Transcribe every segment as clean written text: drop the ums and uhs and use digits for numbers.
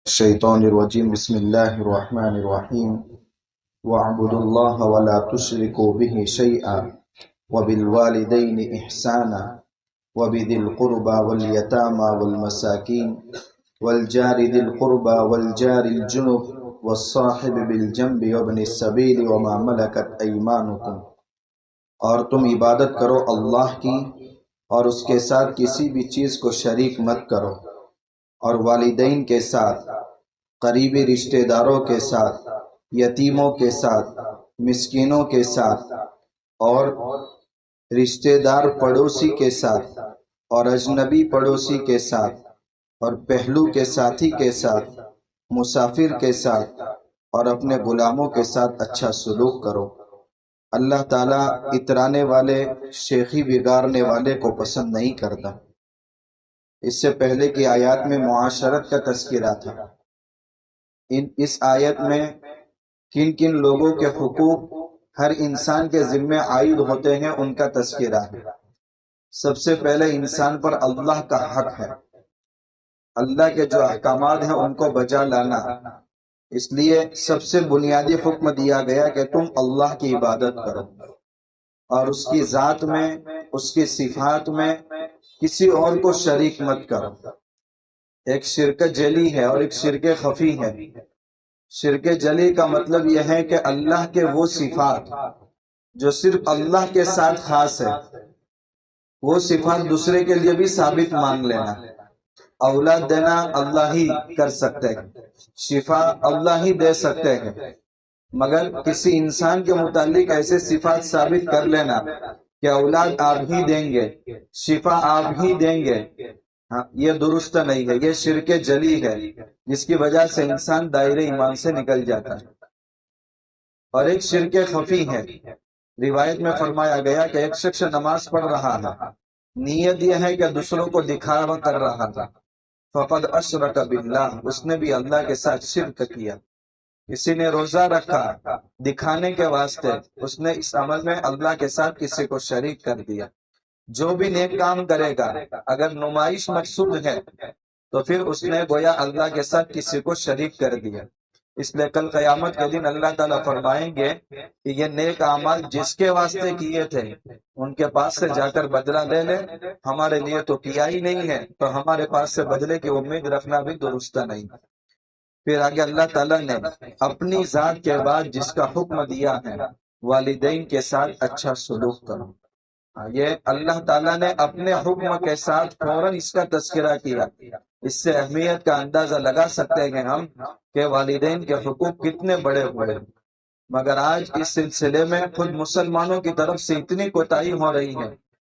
الشیطان الرجیم بسم اللہ الرحمن الرحیم وَاعْبُدُوا اللَّهَ وَلَا تُشْرِكُوا بِهِ شَيْئًا وَبِالْوَالِدَيْنِ إِحْسَانًا وَبِذِي الْقُرْبَى وَالْيَتَامَى وَالْمَسَاكِينِ وَالْجَارِ ذِي الْقُرْبَى وَالْجَارِ الْجُنُبِ وَالصَّاحِبِ بِالْجَنبِ وَابْنِ السَّبِيلِ وَمَا مَلَكَتْ أَيْمَانُكُمْ، اور تم عبادت کرو اللہ کی اور اس کے ساتھ کسی بھی چیز کو شریک مت کرو، اور والدین کے ساتھ، قریبی رشتہ داروں کے ساتھ، یتیموں کے ساتھ، مسکینوں کے ساتھ، اور رشتہ دار پڑوسی کے ساتھ، اور اجنبی پڑوسی کے ساتھ، اور پہلو کے ساتھی کے ساتھ، مسافر کے ساتھ، اور اپنے غلاموں کے ساتھ اچھا سلوک کرو۔ اللہ تعالیٰ اترانے والے، شیخی بگاڑنے والے کو پسند نہیں کرتا۔ اس سے پہلے کی آیات میں معاشرت کا تذکرہ تھا۔ اس آیت میں کن کن لوگوں کے حقوق ہر انسان کے ذمہ عائد ہوتے ہیں ان کا تذکرہ ہے۔ سب سے پہلے انسان پر اللہ کا حق ہے، اللہ کے جو احکامات ہیں ان کو بجا لانا۔ اس لیے سب سے بنیادی حکم دیا گیا کہ تم اللہ کی عبادت کرو، اور اس کی ذات میں، اس کی صفات میں کسی اور کو شریک مت کرو۔ ایک شرک جلی ہے اور ایک شرک خفی ہے۔ شرک جلی کا مطلب یہ ہے کہ اللہ کے وہ صفات جو صرف اللہ کے ساتھ خاص ہے، وہ صفات دوسرے کے لیے بھی ثابت مان لینا۔ اولاد دینا اللہ ہی کر سکتے ہیں، شفا اللہ ہی دے سکتے ہیں، مگر کسی انسان کے متعلق ایسے صفات ثابت کر لینا کہ اولاد آپ ہی دیں گے، شفا آپ ہی دیں گے، یہ درست نہیں ہے، یہ شرک جلی ہے، جس کی وجہ سے انسان دائرہ ایمان سے نکل جاتا ہے۔ اور ایک شرک خفی ہے۔ روایت میں فرمایا گیا کہ ایک شخص نماز پڑھ رہا ہے، نیت یہ ہے کہ دوسروں کو دکھاوا کر رہا تھا، فقد اشرک باللہ، اس نے بھی اللہ کے ساتھ شرک کیا۔ کسی نے روزہ رکھا دکھانے کے واسطے، اس نے اس عمل میں اللہ کے ساتھ کسی کو شریک کر دیا۔ جو بھی نیک کام کرے گا اگر نمائش مقصود ہے تو پھر اس نے گویا اللہ کے ساتھ کسی کو شریک کر دیا۔ اس لیے کل قیامت کے دن اللہ تعالیٰ فرمائیں گے کہ یہ نیک اعمال جس کے واسطے کیے تھے ان کے پاس سے جا کر بدلہ لے لے، ہمارے لیے تو کیا ہی نہیں ہے، تو ہمارے پاس سے بدلے کی امید رکھنا بھی درست نہیں۔ پھر آگے اللہ تعالیٰ نے اپنی ذات کے بعد جس کا حکم دیا ہے، والدین کے ساتھ اچھا سلوک کرو۔ یہ اللہ تعالیٰ نے اپنے حکم کے ساتھ فوراً اس کا تذکرہ کیا۔ اس سے اہمیت کا اندازہ لگا سکتے ہیں ہم کہ والدین کے حقوق کتنے بڑے ہوئے، مگر آج اس سلسلے میں خود مسلمانوں کی طرف سے اتنی کوتاہی ہو رہی ہے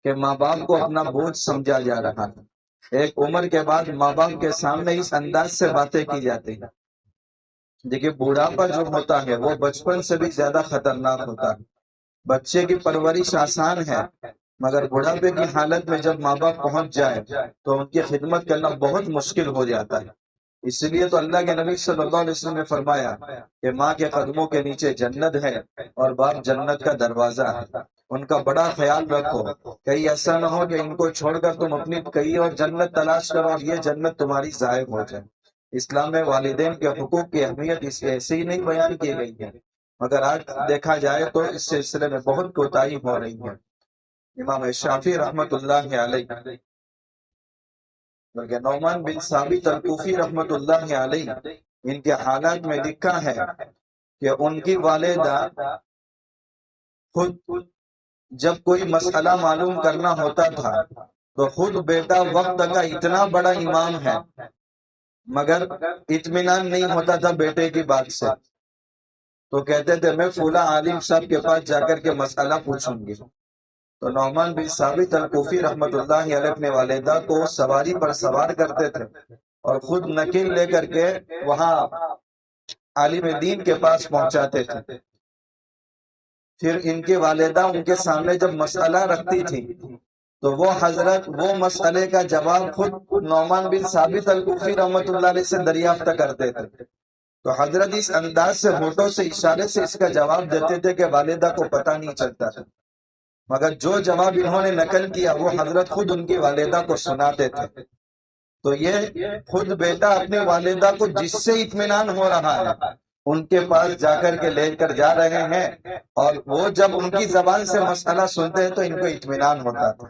کہ ماں باپ کو اپنا بوجھ سمجھا جا رہا ہے۔ ایک عمر کے بعد ماں باپ کے سامنے اس انداز سے باتیں کی جاتی ہیں۔ دیکھیے، بوڑھاپا جو ہوتا ہے وہ بچپن سے بھی زیادہ خطرناک ہوتا ہے۔ بچے کی پرورش آسان ہے، مگر بڑھاپے کی حالت میں جب ماں باپ پہنچ جائے تو ان کی خدمت کرنا بہت مشکل ہو جاتا ہے۔ اس لیے تو اللہ کے نبی صلی اللہ علیہ وسلم نے فرمایا کہ ماں کے قدموں کے نیچے جنت ہے اور باپ جنت کا دروازہ ہے، ان کا بڑا خیال رکھو، کہیں ایسا نہ ہو کہ ان کو چھوڑ کر تم اپنی کئی اور جنت تلاش کرو اور یہ جنت تمہاری ضائع ہو جائے۔ اسلام میں والدین کے حقوق کی اہمیت اس ایسے ہی نہیں بیان کی گئی ہے، مگر آج دیکھا جائے تو اس سلسلے میں بہت کوتاہی ہو رہی ہے۔ امام شافعی رحمت اللہ علیہ، بلکہ نعمان بن ثابت الکوفی رحمت اللہ علیہ، ان کے حالات میں لکھا ہے کہ ان کی والدہ خود جب کوئی مسئلہ معلوم کرنا ہوتا تھا تو خود بیٹا وقت کا اتنا بڑا امام ہے مگر اطمینان نہیں ہوتا تھا بیٹے کی بات سے، تو کہتے تھے میں فلاں عالم صاحب کے پاس جا کر کے مسئلہ پوچھوں گی۔ تو نعمان بن ثابت الکوفی رحمت اللہ علیہ اپنے والدہ کو سواری پر سوار کرتے تھے اور خود نکیل لے کر کے وہاں عالم دین کے پاس پہنچاتے تھے۔ پھر ان کی والدہ ان کے سامنے جب مسئلہ رکھتی تھی تو وہ حضرت وہ مسئلے کا جواب خود نعمان بن ثابت الکوفی رحمت اللہ علیہ سے دریافت کرتے تھے۔ تو حضرت اس انداز سے ہونٹوں سے اشارے سے اس کا جواب دیتے تھے کہ والدہ کو پتہ نہیں چلتا تھا، مگر جو جواب انہوں نے نقل کیا وہ حضرت خود ان کی والدہ کو سناتے تھے۔ تو یہ خود بیٹا اپنی والدہ کو جس سے اطمینان ہو رہا ہے ان کے پاس جا کر کے لے کر جا رہے ہیں، اور وہ جب ان کی زبان سے مسئلہ سنتے ہیں تو ان کو اطمینان ہوتا تھا۔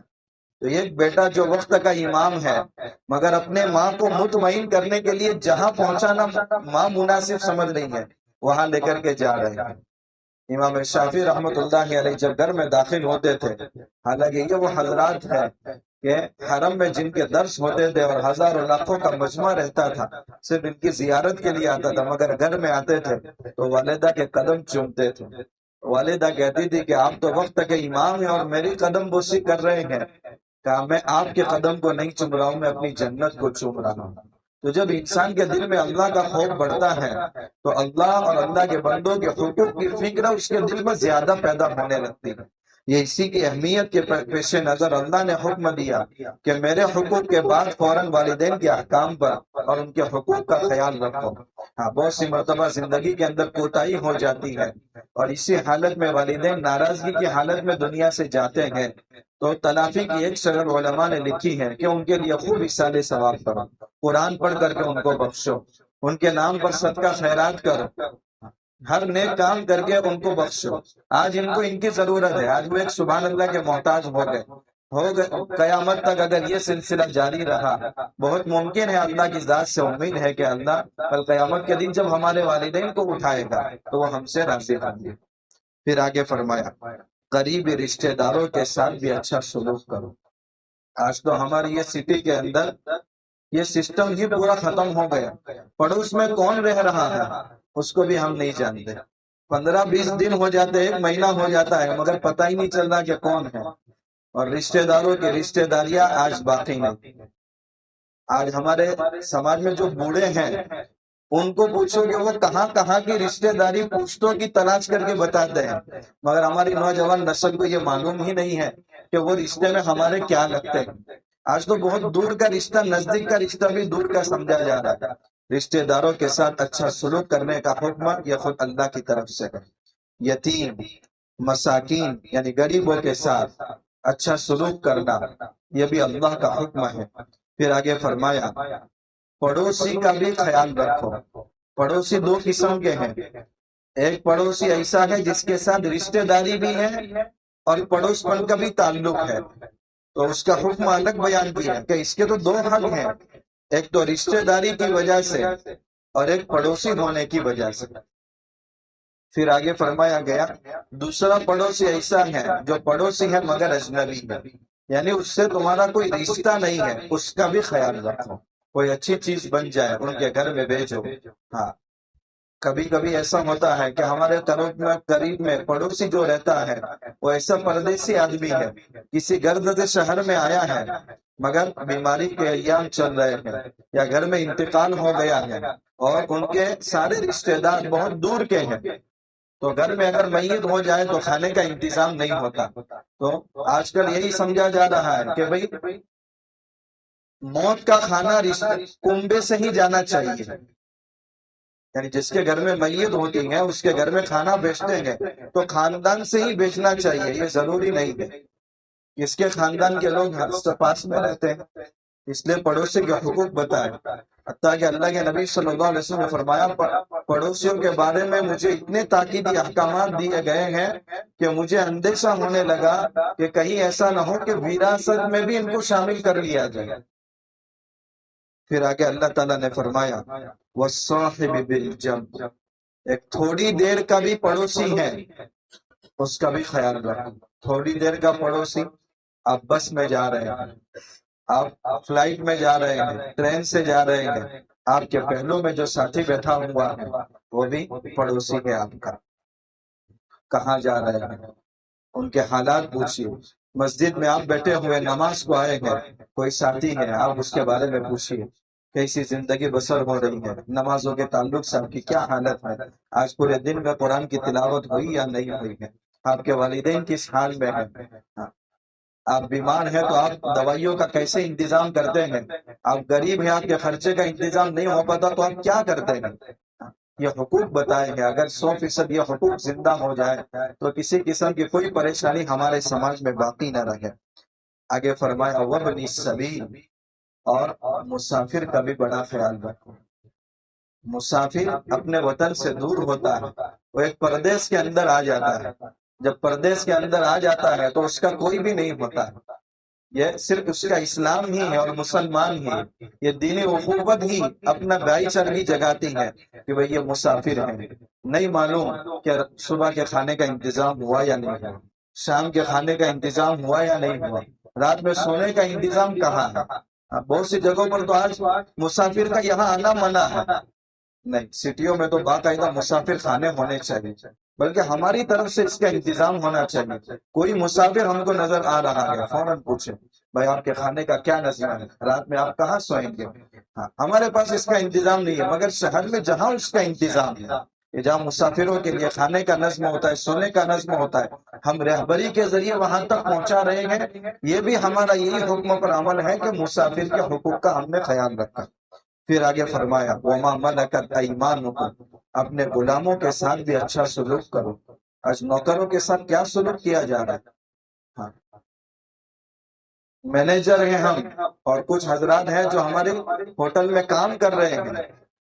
تو یہ بیٹا جو وقت کا امام ہے، مگر اپنے ماں کو مطمئن کرنے کے لیے جہاں پہنچانا ماں مناسب سمجھ رہی ہے وہاں لے کر کے جا رہے ہیں۔ امام شافعی رحمۃ اللہ علیہ جب گھر میں داخل ہوتے تھے، حالانکہ یہ وہ حضرات ہیں کہ حرم میں جن کے درس ہوتے تھے اور ہزاروں لاکھوں کا مجمع رہتا تھا، صرف ان کی زیارت کے لیے آتا تھا، مگر گھر میں آتے تھے تو والدہ کے قدم چومتے تھے۔ والدہ کہتی تھی کہ آپ تو وقت کے امام ہیں اور میری قدم بوسی کر رہے ہیں۔ کہا میں آپ کے قدم کو نہیں چوم رہا ہوں، میں اپنی جنت کو چوم رہا ہوں۔ تو جب انسان کے دل میں اللہ کا خوف بڑھتا ہے تو اللہ اور اللہ کے بندوں کے حقوق کی فکر اس کے دل میں زیادہ پیدا ہونے لگتی ہے۔ یہ اسی کی اہمیت کے پیش نظر اللہ نے حکم دیا کہ میرے حقوق کے بعد فوراً والدین کے احکام پر اور ان کے حقوق کا خیال رکھو۔ ہاں، بہت سی مرتبہ زندگی کے اندر کوتاہی ہو جاتی ہے اور اسی حالت میں والدین ناراضگی کی حالت میں دنیا سے جاتے ہیں، تو تلافی کی ایک شرح علماء نے لکھی ہے کہ ان کے لیے خوب اصالہ ثواب کرو، قرآن پڑھ کر کے ان کو بخشو، ان کے نام پر صدقہ خیرات کرو، ہر نیک کام کر کے ان کو بخشو۔ آج ان کو ان کی ضرورت ہے، آج وہ ایک سبحان اللہ کے محتاج ہو گئے قیامت تک اگر یہ سلسلہ جاری رہا بہت ممکن ہے، اللہ کی ذات سے امید ہے کہ اللہ کل قیامت کے دن جب ہمارے والدین کو اٹھائے گا تو وہ ہم سے راضی ہوں گے۔ پھر آگے فرمایا قریبی رشتہ داروں کے ساتھ بھی اچھا سلوک کرو۔ آج تو ہماری یہ سٹی کے اندر یہ سسٹم ہی پورا ختم ہو گیا، پڑوس میں کون رہ رہا ہے اس کو بھی ہم نہیں جانتے، 15-20 دن ہو جاتے، ایک مہینہ ہو جاتا ہے مگر پتہ ہی نہیں چل رہا کہ کون ہے۔ اور رشتہ داروں کی رشتہ داریاں آج باقی نہیں۔ آج ہمارے سماج میں جو بوڑھے ہیں ان کو پوچھو کہ وہ کہاں کہاں کی رشتہ داری پشتوں کی تلاش کر کے بتاتے ہیں، مگر ہماری نوجوان نسل کو یہ معلوم ہی نہیں ہے کہ وہ رشتے میں ہمارے کیا لگتے ہیں۔ آج تو بہت دور کا رشتہ نزدیک کا رشتہ بھی دور کا سمجھا جا رہا ہے۔ رشتہ داروں کے ساتھ اچھا سلوک کرنے کا حکم یہ خود اللہ کی طرف سے ہے۔ یتیم، مساکین یعنی غریبوں کے ساتھ اچھا سلوک کرنا یہ بھی اللہ کا حکم ہے۔ پھر آگے فرمایا پڑوسی کا بھی خیال رکھو۔ پڑوسی دو قسم کے ہیں، ایک پڑوسی ایسا ہے جس کے ساتھ رشتہ داری بھی ہے اور پڑوس پن کا بھی تعلق ہے، تو اس کا حکم الگ بیان کیا کہ اس کے تو دو حل ہیں، ایک تو رشتہ داری کی وجہ سے اور ایک پڑوسی ہونے کی وجہ سے۔ پھر آگے فرمایا گیا دوسرا پڑوسی ایسا ہے جو پڑوسی ہے مگر اجنبی ہے، یعنی اس سے تمہارا کوئی رشتہ نہیں ہے، اس کا بھی خیال رکھو، کوئی اچھی چیز بن جائے ان کے گھر میں بھیجو۔ ہاں، کبھی کبھی ایسا ہوتا ہے کہ ہمارے قریب میں پڑوسی جو رہتا ہے وہ ایسا پردیسی آدمی ہے، کسی گرد شہر میں آیا ہے مگر بیماری کے ایام چل رہے ہیں یا گھر میں انتقال ہو گیا ہے اور ان کے سارے رشتہ دار بہت دور کے ہیں، تو گھر میں اگر میت ہو جائے تو کھانے کا انتظام نہیں ہوتا۔ تو آج کل یہی سمجھا جا رہا ہے کہ بھئی موت کا کھانا کنبے سے ہی جانا چاہیے، یعنی جس کے گھر میں میت ہوتی ہے اس کے گھر میں کھانا بیچتے ہیں تو خاندان سے ہی بیچنا چاہیے، یہ ضروری نہیں ہے اس کے خاندان کے لوگ پاس میں رہتے ہیں، اس لیے پڑوسی کے حقوق بتائے۔ حتیٰ کہ اللہ کے نبی صلی اللہ علیہ وسلم نے فرمایا پڑوسیوں کے بارے میں مجھے اتنے تاکیدی احکامات دیے گئے ہیں کہ مجھے اندیشہ ہونے لگا کہ کہیں ایسا نہ ہو کہ وراثت میں بھی ان کو شامل کر لیا جائے۔ پھر آگے اللہ تعالیٰ نے فرمایا وَالصَّاحِبِ بِالْجَنْبِ، ایک تھوڑی دیر کا بھی پڑوسی ہے اس کا بھی خیال رکھو۔ تھوڑی دیر کا پڑوسی، آپ بس میں جا رہے ہیں، آپ فلائٹ میں جا رہے ہیں، ٹرین سے جا رہے ہیں، آپ کے پہلو میں جو ساتھی بیٹھا ہوا ہے وہ بھی پڑوسی ہے آپ کا، کہاں جا رہے ہیں ان کے حالات پوچھیے۔ مسجد میں آپ بیٹھے ہوئے نماز کو آئے ہیں، کوئی ساتھی ہے آپ اس کے بارے میں پوچھیے کیسی زندگی بسر ہو رہی ہے، نمازوں کے تعلق سے آپ کی کیا حالت ہے، آج پورے دن میں قرآن کی تلاوت ہوئی یا نہیں ہوئی ہے، آپ کے والدین کس حال میں ہیں، آپ بیمار ہیں تو آپ دوائیوں کا کیسے انتظام کرتے ہیں، آپ غریب ہیں آپ کے خرچے کا انتظام نہیں ہو پاتا تو آپ کیا کرتے ہیں۔ یہ حقوق بتائے ہیں، اگر 100% یہ حقوق زندہ ہو جائے تو کسی قسم کی کوئی پریشانی ہمارے سماج میں باقی نہ رہے۔ آگے فرمایا وَابْنِ السَّبِیلِ، اور مسافر کا بھی بڑا خیال رکھو۔ مسافر اپنے وطن سے دور ہوتا ہے، وہ ایک پردیس کے اندر آ جاتا ہے، جب پردیس کے اندر آ جاتا ہے تو اس کا کوئی بھی نہیں ہوتا، یہ صرف اس کا اسلام ہی ہے اور مسلمان ہی، یہ دینی اخوت ہی اپنا بھائی چارگی جگاتی ہے کہ بھئی یہ مسافر ہے، نہیں معلوم کہ صبح کے کھانے کا انتظام ہوا یا نہیں ہوا، شام کے کھانے کا انتظام ہوا یا نہیں ہوا، رات میں سونے کا انتظام کہاں ہے۔ بہت سی جگہوں پر تو آج مسافر کا یہاں آنا منع ہے، نہیں سٹیوں میں تو باقاعدہ مسافر خانے ہونے چاہیے، بلکہ ہماری طرف سے اس کا انتظام ہونا چاہیے۔ کوئی مسافر ہم کو نظر آ رہا ہے فوراً پوچھے بھائی آپ کے کھانے کا کیا نظام ہے، رات میں آپ کہاں سوئیں گے۔ ہاں، ہمارے پاس اس کا انتظام نہیں ہے، مگر شہر میں جہاں اس کا انتظام ہے، کہ جہاں مسافروں کے لیے کھانے کا نظم ہوتا ہے، سونے کا نظم ہوتا ہے، ہم رہبری کے ذریعے وہاں تک پہنچا رہے ہیں۔ یہ بھی ہمارا یہی حکم پر عمل ہے کہ مسافر کے حقوق کا ہم نے خیال رکھا۔ پھر آگے فرمایا وَمَا مَلَكَتْ أَيْمَانُكُمْ، اپنے غلاموں کے ساتھ بھی اچھا سلوک کرو۔ آج نوکروں کے ساتھ کیا سلوک کیا جا رہا ہے؟ ہاں، مینیجر ہیں ہم، اور کچھ حضرات ہیں جو ہمارے ہوٹل میں کام کر رہے ہیں،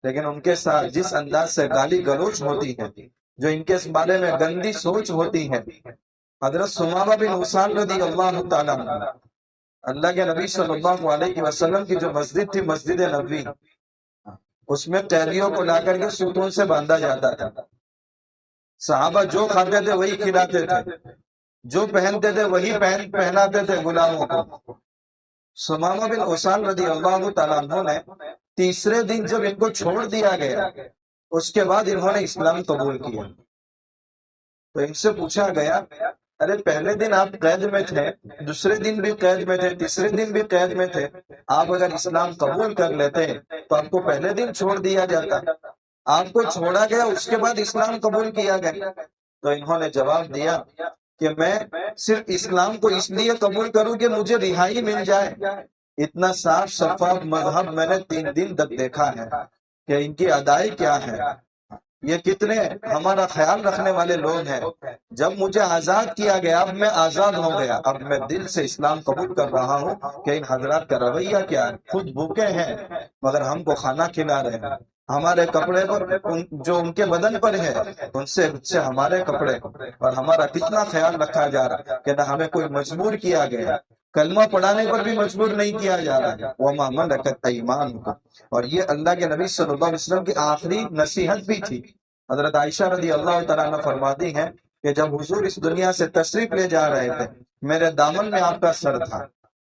لیکن ان کے ساتھ جس انداز سے گالی گلوچ ہوتی ہے، جو ان کے بارے میں گندی سوچ ہوتی ہے۔ حضرت ثمامہ بن اسال رضی اللہ تعالیٰ عنہ، اللہ کے نبی صلی اللہ علیہ وسلم کی جو مسجد تھی مسجد نبوی، اس میں قیدیوں کو لا کر کے ستون سے باندھا جاتا تھا، صحابہ جو کھاتے تھے وہی کھلاتے تھے، جو پہنتے تھے وہی پہناتے تھے غلاموں کو۔ ثمامہ بن اسال رضی اللہ تعالیٰ عنہ نے تیسرے دن جب ان کو چھوڑ دیا گیا، اس کے بعد انہوں نے اسلام قبول کیا، تو ان سے پوچھا گیا ارے پہلے دن آپ قید میں تھے، دوسرے دن بھی قید میں تھے، تیسرے دن بھی قید میں تھے، آپ اگر اسلام قبول کر لیتے تو آپ کو پہلے دن چھوڑ دیا جاتا، آپ کو چھوڑا گیا اس کے بعد اسلام قبول کیا گیا۔ تو انہوں نے جواب دیا کہ میں صرف اسلام کو اس لیے قبول کروں کہ مجھے رہائی مل جائے۔ اتنا صاف شفاف مذہب میں نے 3 دن تک دیکھا ہے کہ ان کی ادائی کیا ہے، یہ کتنے ہمارا خیال رکھنے والے لوگ ہیں۔ جب مجھے آزاد کیا گیا اب میں آزاد ہو گیا، اب میں دل سے اسلام قبول کر رہا ہوں کہ ان حضرات کا رویہ کیا ہے، خود بھوکے ہیں مگر ہم کو کھانا کھلا رہے ہیں، ہمارے کپڑے پر جو ان کے بدن پر ہے ان سے ہمارے کپڑے اور ہمارا کتنا خیال رکھا جا رہا ہے کہ نہ ہمیں کوئی مجبور کیا گیا، کلمہ پڑھانے پر بھی مجبور نہیں کیا جا رہا ہے۔ وَمَا مَلَكَتْ أَيْمَانُكُمْ، اور یہ اللہ کے نبی صلی اللہ علیہ وسلم کی آخری نصیحت بھی تھی۔ حضرت عائشہ رضی اللہ تعالیٰ عنہ فرماتی ہیں کہ جب حضور اس دنیا سے تشریف لے جا رہے تھے میرے دامن میں آپ کا سر تھا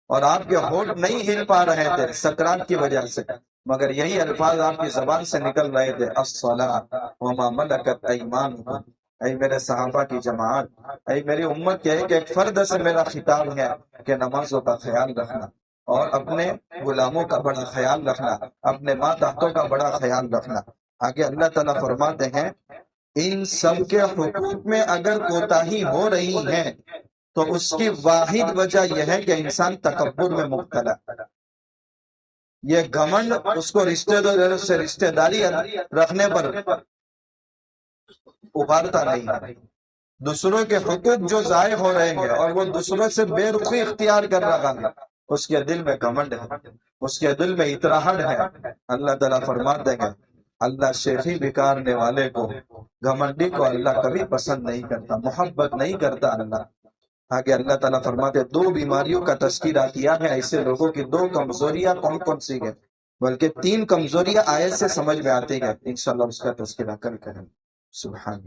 اور آپ کے ہونٹ نہیں ہل پا رہے تھے سکرات کی وجہ سے، مگر یہی الفاظ آپ کی زبان سے نکل رہے تھے الصلاۃ وما ملکت ایمانکم۔ اے میرے صحابہ کی جماعت، اے میری امت کے ایک فرد سے میرا خطاب ہے کہ نمازوں کا خیال رکھنا اور اپنے غلاموں کا بڑا خیال رکھنا، اپنے ماتحتوں کا بڑا خیال رکھنا۔ آگے اللہ تعالیٰ فرماتے ہیں ان سب کے حقوق میں اگر کوتاہی ہو رہی ہے تو اس کی واحد وجہ یہ ہے کہ انسان تکبر میں مبتلا، یہ گھمنڈ اس کو رشتہ داری رکھنے پر ابھارتا نہیں ہے۔ دوسروں کے حقوق جو ضائع ہو رہے ہیں اور وہ دوسروں سے بے رخی اختیار کر رہا ہے، اس کے دل میں گھمنڈ ہے، اس کے دل میں اتراہٹ ہے۔ اللہ تعالیٰ فرماتے ہیں اللہ شیخی بکارنے والے کو، گھمنڈی کو اللہ کبھی پسند نہیں کرتا، محبت نہیں کرتا اللہ۔ آگے اللہ تعالیٰ فرماتے 2 بیماریوں کا تذکرہ کیا ہے، ایسے لوگوں کی 2 کمزوریاں کون کون سی ہیں، بلکہ 3 کمزوریاں آیت سے سمجھ میں آتی ہیں، انشاءاللہ اس کا تذکرہ کل کریں۔ سبحان